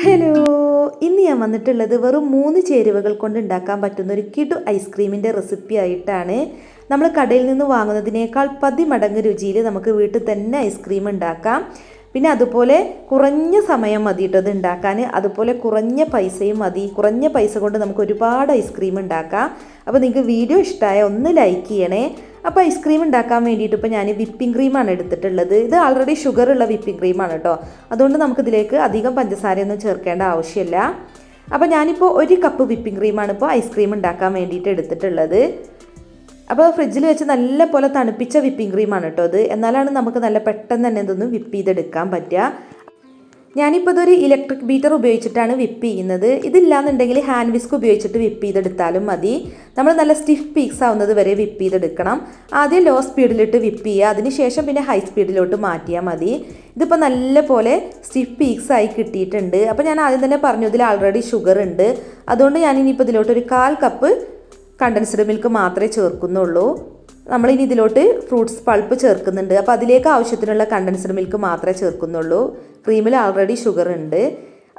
Hello, ഇന്ന് ഞാൻ വന്നിട്ടുള്ളത് വെറും 3 ചേരുവകൾ കൊണ്ട് ഉണ്ടാക്കാൻ പറ്റുന്ന ഒരു കിടു ഐസ്ക്രീമിൻ്റെ റെസിപ്പി ആയിട്ടാണ്. നമ്മൾ കടയിൽ നിന്ന് വാങ്ങുന്നതിനേക്കാൾ 10 മടങ്ങ് രുചിയിൽ നമുക്ക് വീട്ടിൽ തന്നെ ഐസ്ക്രീം ഉണ്ടാക്കാം. പിന്നെ അതുപോലെ കുറഞ്ഞ സമയം മതി കേട്ടോ ഇത് ഉണ്ടാക്കാൻ, അതുപോലെ കുറഞ്ഞ പൈസയും മതി. കുറഞ്ഞ പൈസ കൊണ്ട് നമുക്ക് ഒരുപാട് ഐസ്ക്രീം ഉണ്ടാക്കാം. അപ്പോൾ നിങ്ങൾക്ക് വീഡിയോ ഇഷ്ടമായ ഒന്ന് ലൈക്ക് ചെയ്യണേ. അപ്പോൾ ഐസ്ക്രീം ഉണ്ടാക്കാൻ വേണ്ടിയിട്ട് ഇപ്പോൾ ഞാൻ വിപ്പിംഗ് ക്രീമാണ് എടുത്തിട്ടുള്ളത്. ഇത് ആൾറെഡി ഷുഗറുള്ള വിപ്പിംഗ് ക്രീമാണ് കേട്ടോ, അതുകൊണ്ട് നമുക്കിതിലേക്ക് അധികം പഞ്ചസാരയൊന്നും ചേർക്കേണ്ട ആവശ്യമില്ല. അപ്പോൾ ഞാനിപ്പോൾ 1 കപ്പ് വിപ്പിംഗ് ക്രീമാണ് ഇപ്പോൾ ഐസ്ക്രീം ഉണ്ടാക്കാൻ വേണ്ടിയിട്ട് എടുത്തിട്ടുള്ളത്. അപ്പോൾ ഫ്രിഡ്ജിൽ വെച്ച് നല്ല പോലെ തണുപ്പിച്ച വിപ്പിംഗ് ക്രീമാണ് കേട്ടോ ഇത്, എന്നാലാണ് നമുക്ക് നല്ല പെട്ടെന്ന് തന്നെ ഇതൊന്ന് വിപ്പ് ചെയ്തെടുക്കാൻ പറ്റുക. ഞാനിപ്പോൾ ഇതൊരു ഇലക്ട്രിക് ബീറ്റർ ഉപയോഗിച്ചിട്ടാണ് വിപ്പ് ചെയ്യുന്നത്. ഇതില്ലാന്നുണ്ടെങ്കിൽ ഹാൻഡ് വിസ്ക് ഉപയോഗിച്ചിട്ട് വിപ്പ് ചെയ്തെടുത്താലും മതി. നമ്മൾ നല്ല സ്റ്റിഫ് പീക്സ് ആവുന്നത് വരെ വിപ്പ് ചെയ്തെടുക്കണം. ആദ്യം ലോ സ്പീഡിലിട്ട് വിപ്പ് ചെയ്യുക, അതിനുശേഷം പിന്നെ ഹൈ സ്പീഡിലോട്ട് മാറ്റിയാൽ മതി. ഇതിപ്പോൾ നല്ല പോലെ സ്റ്റിഫ് പീക്സ് ആയി കിട്ടിയിട്ടുണ്ട്. അപ്പോൾ ഞാൻ ആദ്യം തന്നെ പറഞ്ഞു ഇതിൽ ആൾറെഡി ഷുഗർ ഉണ്ട്, അതുകൊണ്ട് ഞാനിനിയിപ്പോൾ ഇതിലോട്ടൊരു 1/4 കപ്പ് കണ്ടൻസ്ഡ് മിൽക്ക് മാത്രമേ ചേർക്കുന്നുള്ളൂ. നമ്മളിനി ഇതിലോട്ട് ഫ്രൂട്ട്സ് പൾപ്പ് ചേർക്കുന്നുണ്ട്, അപ്പോൾ അതിലേക്ക് ആവശ്യത്തിനുള്ള കണ്ടൻസ്ഡ് മിൽക്ക് മാത്രമേ ചേർക്കുന്നുള്ളൂ. ക്രീമിൽ ആൾറെഡി ഷുഗർ ഉണ്ട്.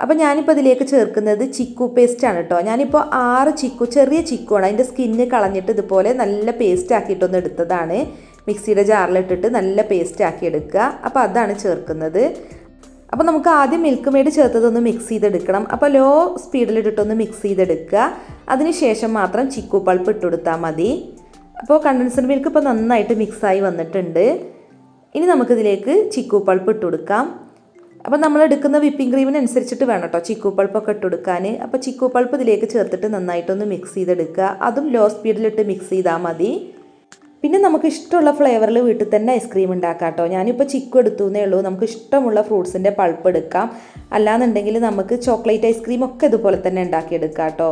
അപ്പോൾ ഞാനിപ്പോൾ ഇതിലേക്ക് ചേർക്കുന്നത് ചിക്കു പേസ്റ്റാണ് കേട്ടോ. ഞാനിപ്പോൾ 6 ചിക്കു, ചെറിയ ചിക്കുവാണ്, അതിൻ്റെ സ്കിന്ന് കളഞ്ഞിട്ട് ഇതുപോലെ നല്ല പേസ്റ്റ് ആക്കിയിട്ടൊന്ന് എടുത്തതാണ്. മിക്സിയുടെ ജാറിലിട്ടിട്ട് നല്ല പേസ്റ്റ് ആക്കി എടുക്കുക. അപ്പോൾ അതാണ് ചേർക്കുന്നത്. അപ്പോൾ നമുക്ക് ആദ്യം മിൽക്ക് മെയ്ഡ് ചേർത്തതൊന്ന് മിക്സ് ചെയ്തെടുക്കണം. അപ്പോൾ ലോ സ്പീഡിലിട്ടിട്ടൊന്ന് മിക്സ് ചെയ്തെടുക്കുക, അതിനുശേഷം മാത്രം ചിക്കു പൾപ്പ് ഇട്ടുകൊടുത്താൽ മതി. അപ്പോൾ കണ്ടൻസ്ഡ് മിൽക്ക് ഇപ്പോൾ നന്നായിട്ട് മിക്സായി വന്നിട്ടുണ്ട്. ഇനി നമുക്കിതിലേക്ക് ചിക്കു പൾപ്പ് ഇട്ട് കൊടുക്കാം. അപ്പോൾ നമ്മൾ എടുക്കുന്ന വിപ്പിംഗ് ക്രീമിനനുസരിച്ചിട്ട് വേണം കേട്ടോ ചിക്കു പൾപ്പൊക്കെ ഇട്ട് കൊടുക്കാൻ. അപ്പോൾ ചിക്കു പൾപ്പ് ഇതിലേക്ക് ചേർത്തിട്ട് നന്നായിട്ടൊന്ന് മിക്സ് ചെയ്തെടുക്കുക, അതും ലോ സ്പീഡിലിട്ട് മിക്സ് ചെയ്താൽ മതി. പിന്നെ നമുക്ക് ഇഷ്ടമുള്ള ഫ്ലേവറിൽ വീട്ടിൽ തന്നെ ഐസ്ക്രീം ഉണ്ടാക്കാം കേട്ടോ. ഞാനിപ്പോൾ ചിക്കു എടുത്തു എന്നേ ഉള്ളൂ, നമുക്ക് ഇഷ്ടമുള്ള ഫ്രൂട്ട്സിൻ്റെ പൾപ്പ് എടുക്കാം. അല്ലാന്നുണ്ടെങ്കിൽ നമുക്ക് ചോക്ലേറ്റ് ഐസ്ക്രീം ഒക്കെ ഇതുപോലെ തന്നെ ഉണ്ടാക്കിയെടുക്കാം കേട്ടോ.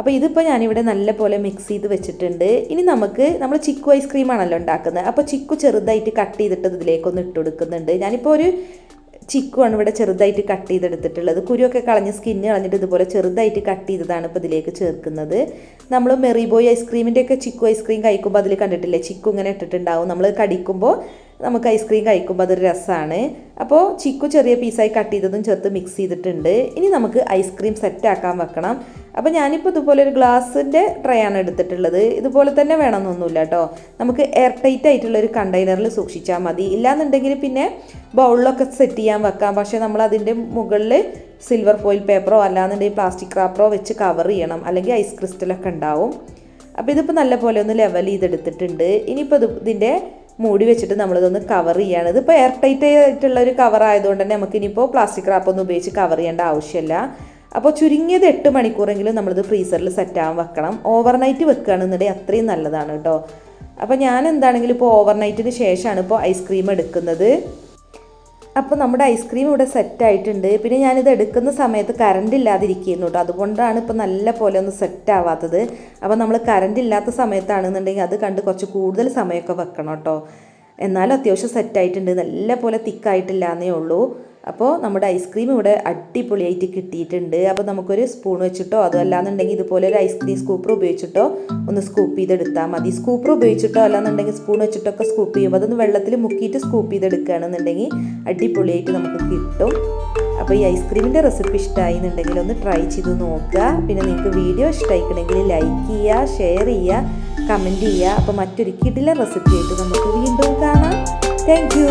അപ്പോൾ ഇതിപ്പോൾ ഞാനിവിടെ നല്ല പോലെ മിക്സ് ചെയ്ത് വെച്ചിട്ടുണ്ട്. ഇനി നമ്മൾ ചിക്കു ഐസ്ക്രീമാണല്ലോ ഉണ്ടാക്കുന്നത്, അപ്പോൾ ചിക്കു ചെറുതായിട്ട് കട്ട് ചെയ്തിട്ട് ഇതിലേക്കൊന്ന് ഇട്ട് കൊടുക്കുന്നുണ്ട്. ഞാനിപ്പോൾ ഒരു ചിക്കുവാണ് ഇവിടെ ചെറുതായിട്ട് കട്ട് ചെയ്തെടുത്തിട്ടുള്ളത്. കുരുവൊക്കെ കളഞ്ഞ് സ്കിന്ന് കളഞ്ഞിട്ട് ഇതുപോലെ ചെറുതായിട്ട് കട്ട് ചെയ്തതാണ് ഇപ്പോൾ ഇതിലേക്ക് ചേർക്കുന്നത്. നമ്മൾ മെറി ബോയ് ഐസ്ക്രീമിൻ്റെയൊക്കെ ചിക്കു ഐസ്ക്രീം കഴിക്കുമ്പോൾ അതിൽ കണ്ടിട്ടില്ലേ, ചിക്കു ഇങ്ങനെ ഇട്ടിട്ടുണ്ടാവും. നമ്മൾ കടിക്കുമ്പോൾ നമുക്ക് ഐസ്ക്രീം കഴിക്കുമ്പോൾ അതൊരു രസമാണ്. അപ്പോൾ ചിക്കു ചെറിയ പീസായി കട്ട് ചെയ്തതും ചേർത്ത് മിക്സ് ചെയ്തിട്ടുണ്ട്. ഇനി നമുക്ക് ഐസ്ക്രീം സെറ്റാക്കാൻ വെക്കണം. അപ്പോൾ ഞാനിപ്പോൾ ഇതുപോലെ ഒരു ഗ്ലാസിൻ്റെ ട്രേ ആണ് എടുത്തിട്ടുള്ളത്. ഇതുപോലെ തന്നെ വേണമെന്നൊന്നുമില്ല കേട്ടോ, നമുക്ക് എയർ ടൈറ്റ് ആയിട്ടുള്ള ഒരു കണ്ടെയ്നറിൽ സൂക്ഷിച്ചാൽ മതി. ഇല്ലാന്നുണ്ടെങ്കിൽ പിന്നെ ബൗളിലൊക്കെ സെറ്റ് ചെയ്യാൻ വെക്കാം, പക്ഷേ നമ്മൾ അതിൻ്റെ മുകളിൽ സിൽവർ ഫോയിൽ പേപ്പറോ അല്ലാന്നുണ്ടെങ്കിൽ പ്ലാസ്റ്റിക് റാപ്പറോ വെച്ച് കവർ ചെയ്യണം, അല്ലെങ്കിൽ ഐസ് ക്രിസ്റ്റലൊക്കെ ഉണ്ടാവും. അപ്പോൾ ഇതിപ്പോൾ നല്ല പോലെ ഒന്ന് ലെവൽ ചെയ്തെടുത്തിട്ടുണ്ട്. ഇനിയിപ്പോൾ ഇതിൻ്റെ മൂടി വെച്ചിട്ട് നമ്മളിതൊന്ന് കവർ ചെയ്യാണ്. ഇതിപ്പോൾ എയർ ടൈറ്റ് ആയിട്ടുള്ള ഒരു കവർ ആയതുകൊണ്ട് തന്നെ നമുക്കിനിപ്പോൾ പ്ലാസ്റ്റിക് റാപ്പൊന്നും ഉപയോഗിച്ച് കവർ ചെയ്യേണ്ട ആവശ്യമില്ല. അപ്പോൾ ചുരുങ്ങിയത് 8 മണിക്കൂറെങ്കിലും നമ്മളിത് ഫ്രീസറിൽ സെറ്റാകാൻ വെക്കണം. ഓവർനൈറ്റ് വെക്കുകയാണെന്നുണ്ടെങ്കിൽ അത്രയും നല്ലതാണ് കേട്ടോ. അപ്പോൾ ഞാൻ എന്താണെങ്കിലും ഇപ്പോൾ ഓവർനൈറ്റിന് ശേഷമാണ് ഇപ്പോൾ ഐസ്ക്രീം എടുക്കുന്നത്. അപ്പോൾ നമ്മുടെ ഐസ്ക്രീം ഇവിടെ സെറ്റായിട്ടുണ്ട്. പിന്നെ ഞാനിത് എടുക്കുന്ന സമയത്ത് കറണ്ട് ഇല്ലാതിരിക്കുന്നു കേട്ടോ, അതുകൊണ്ടാണ് ഇപ്പോൾ നല്ല പോലെ ഒന്ന് സെറ്റ് ആവാത്തത്. അപ്പോൾ നമ്മൾ കറണ്ട് ഇല്ലാത്ത സമയത്താണെന്നുണ്ടെങ്കിൽ അത് കണ്ട് കുറച്ച് കൂടുതൽ സമയമൊക്കെ വെക്കണം കേട്ടോ. എന്നാലും അത്യാവശ്യം സെറ്റായിട്ടുണ്ട്, നല്ല പോലെ തിക്കായിട്ടില്ല എന്നേ ഉള്ളൂ. അപ്പോൾ നമ്മുടെ ഐസ്ക്രീം ഇവിടെ അടിപൊളിയായിട്ട് കിട്ടിയിട്ടുണ്ട്. അപ്പോൾ നമുക്കൊരു സ്പൂൺ വെച്ചിട്ടോ അതല്ലാന്നുണ്ടെങ്കിൽ ഇതുപോലെ ഒരു ഐസ്ക്രീം സ്കൂപ്പർ ഉപയോഗിച്ചിട്ടോ ഒന്ന് സ്കൂപ്പ് ചെയ്തെടുത്താൽ മതി. സ്കൂപ്പർ ഉപയോഗിച്ചിട്ടോ അല്ലാന്നുണ്ടെങ്കിൽ സ്പൂൺ വെച്ചിട്ടൊക്കെ സ്കൂപ്പ് ചെയ്യുമ്പോൾ അതൊന്ന് വെള്ളത്തിൽ മുക്കിയിട്ട് സ്കൂപ്പ് ചെയ്തെടുക്കുകയാണെന്നുണ്ടെങ്കിൽ അടിപൊളിയായിട്ട് നമുക്ക് കിട്ടും. അപ്പോൾ ഈ ഐസ്ക്രീമിൻ്റെ റെസിപ്പി ഇഷ്ടമായി എന്നുണ്ടെങ്കിൽ ഒന്ന് ട്രൈ ചെയ്ത് നോക്കുക. പിന്നെ നിങ്ങൾക്ക് വീഡിയോ ഇഷ്ടമായിക്കണമെങ്കിൽ ലൈക്ക് ചെയ്യുക, ഷെയർ ചെയ്യുക, കമൻറ്റ് ചെയ്യുക. അപ്പോൾ മറ്റൊരു കിടിലൻ റെസിപ്പി ആയിട്ട് നമുക്ക് വീണ്ടും കാണാം. Thank you.